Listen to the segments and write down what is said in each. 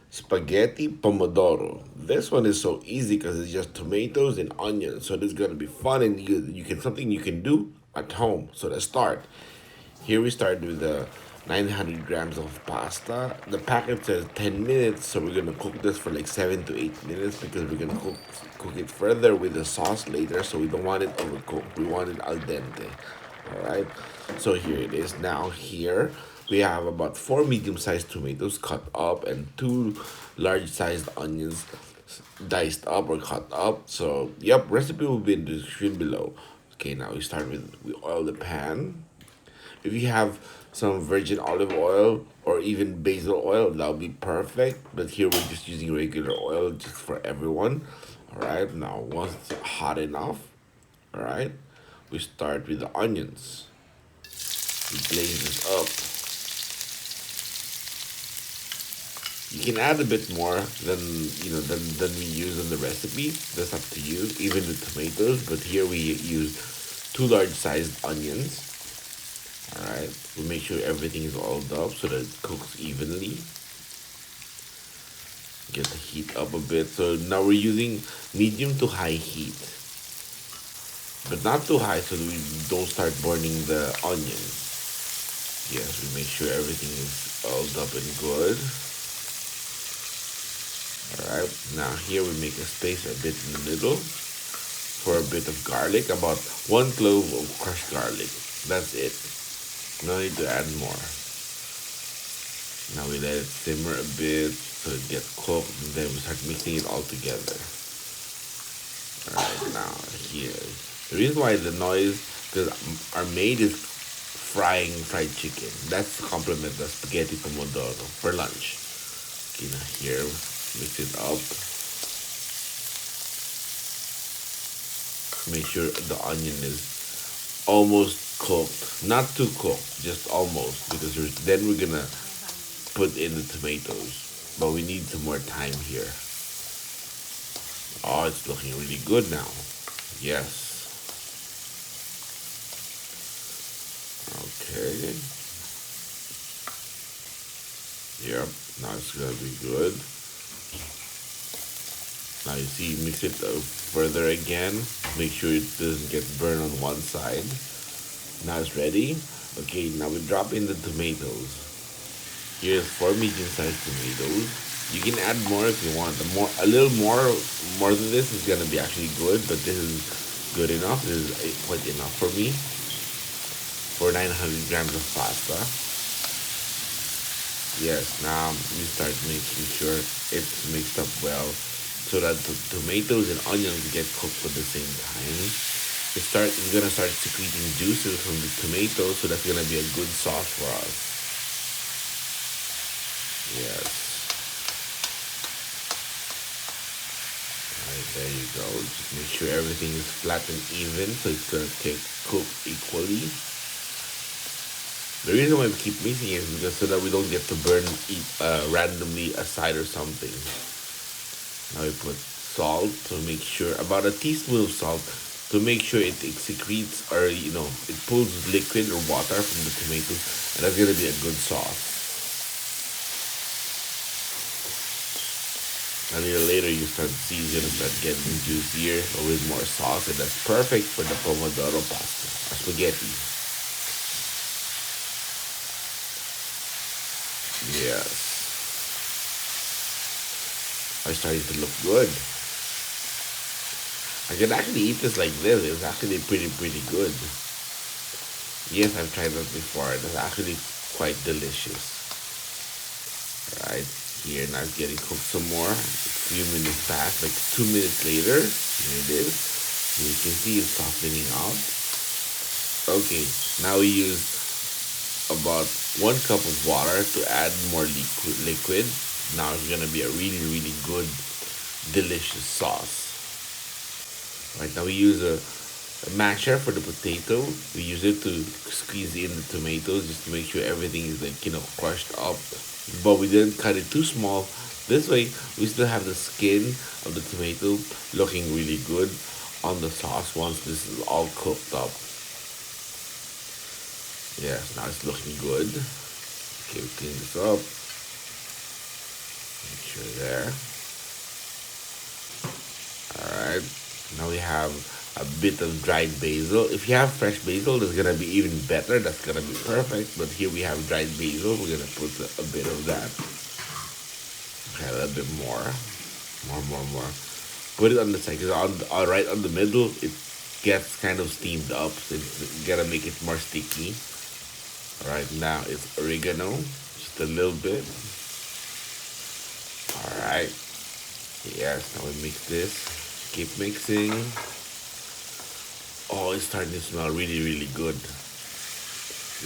spaghetti pomodoro. This one is so easy because it's just tomatoes and onions. So this is gonna be fun and you can something you can do at home. So let's start. Here we start with the 900 grams of pasta. The packet says 10 minutes, so we're gonna cook this for like 7 to 8 minutes because we're gonna cook it further with the sauce later. So we don't want it overcooked. We want it al dente. All right. So here it is. Now here we have about four medium-sized tomatoes cut up and two large-sized onions diced up or cut up. So yep, recipe will be in the description below. Okay, now we oil the pan. If you have some virgin olive oil or even basil oil, that would be perfect. But here we're just using regular oil just for everyone. All right, now once it's hot enough, all right, we start with the onions. We glaze this up. You can add a bit more than than we use in the recipe. That's up to you. Even with tomatoes, but here we use two large sized onions. All right, we make sure everything is oiled up so that it cooks evenly. Get the heat up a bit. So now we're using medium to high heat, but not too high so that we don't start burning the onion. Yes, we make sure everything is oiled up and good. All right, now here we make a space a bit in the middle for a bit of garlic, about one clove of crushed garlic. That's it. No need to add more. Now we let it simmer a bit so it gets cooked, and then we start mixing it all together. Alright, now here. The reason why the noise, because our maid is frying fried chicken. That's to complement the spaghetti pomodoro for lunch. Okay, now here, mix it up. Make sure the onion is almost cooked. Not too cooked, just almost. Because then we're gonna put in the tomatoes. But we need some more time here. Oh, it's looking really good now. Yes. Okay. Yep, now it's gonna be good. Now you see, mix it further again. Make sure it doesn't get burned on one side. Now it's ready. Okay, now we drop in the tomatoes. Here's four medium-sized tomatoes. You can add more if you want. A little more than this is gonna be actually good, but this is good enough. This is quite enough for me for 900 grams of pasta. Yes, now we start making sure it's mixed up well so that the tomatoes and onions get cooked at the same time. It's gonna start secreting juices from the tomatoes, so that's gonna be a good sauce for us. Yes. Alright, there you go. Just make sure everything is flat and even, so it's gonna cook equally. The reason why we keep mixing it is because so that we don't get to burn randomly a side or something. Now we put salt to make sure, about a teaspoon of salt to make sure it secretes or it pulls liquid or water from the tomatoes, and that's gonna be a good sauce. A little later you start to see it's gonna start getting juicier with more sauce, and that's perfect for the pomodoro pasta or spaghetti. Yes. Are starting to look good. I can actually eat this like this. It's actually pretty good. Yes, I've tried that before. It's actually quite delicious. Alright, here now it's getting cooked some more. A few minutes past, like 2 minutes later. Here it is. You can see it's softening out. Okay, now we use about 1 cup of water to add more liquid. Now it's gonna be a really good, delicious sauce. Right now we use a masher for the potato. We use it to squeeze in the tomatoes just to make sure everything is like crushed up. But we didn't cut it too small. This way we still have the skin of the tomato looking really good on the sauce once this is all cooked up. Yes, now it's looking good. Okay, we clean this up. Make sure there. Alright. Now we have a bit of dried basil. If you have fresh basil, that's gonna be even better. That's gonna be perfect. But here we have dried basil. We're gonna put a bit of that. Okay, a little bit more. More. Put it on the side, because right on the middle, it gets kind of steamed up. So it's gonna make it more sticky. Alright, now it's oregano. Just a little bit. Alright. Yes, now we mix this. Keep mixing. Oh, it's starting to smell really, really good.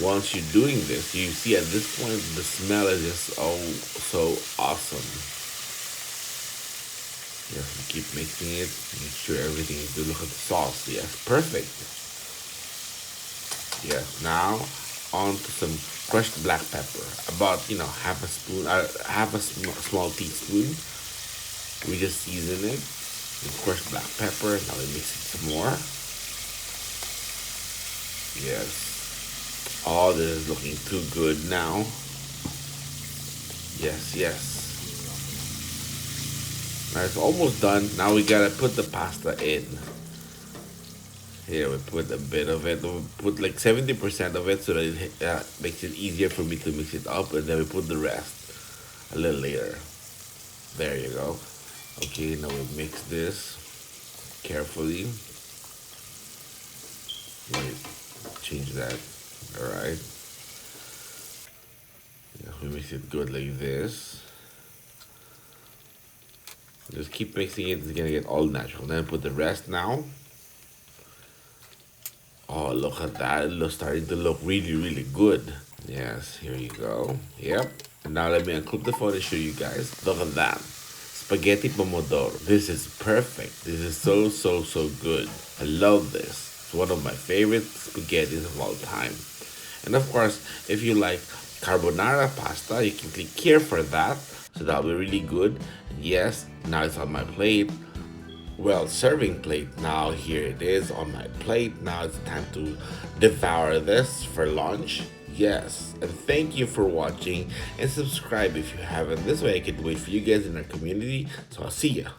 Once you're doing this, you see at this point the smell is just oh so awesome. Yes, we keep mixing it. Make sure everything is good. Look at the sauce. Yes, perfect. Yes, now on to some crushed black pepper. About half a spoon, half a small teaspoon. We just season it with crushed black pepper. Now we mix it some more. Yes. Oh, this is looking too good now. Yes. Now it's almost done. Now we gotta put the pasta in. Here we put a bit of it. We put like 70% of it so that it makes it easier for me to mix it up, and then we put the rest a little later. There you go. Okay, now we mix this carefully. Wait, change that. Alright. Yeah, we mix it good like this. Just keep mixing it, it's gonna get all natural. Then put the rest now. Oh, look at that. It looks starting to look really, really good. Yes, here you go. Yep. And now let me unclip the phone and show you guys. Look at that. Spaghetti Pomodoro. This is perfect. This is so good. I love this. It's one of my favorite spaghettis of all time. And of course, if you like carbonara pasta, you can click here for that. So that'll be really good. And yes, now it's on my plate. Well, serving plate. Now here it is on my plate. Now it's time to devour this for lunch. Yes, and thank you for watching, and subscribe if you haven't. This way I can wait for you guys in our community. So I'll see ya.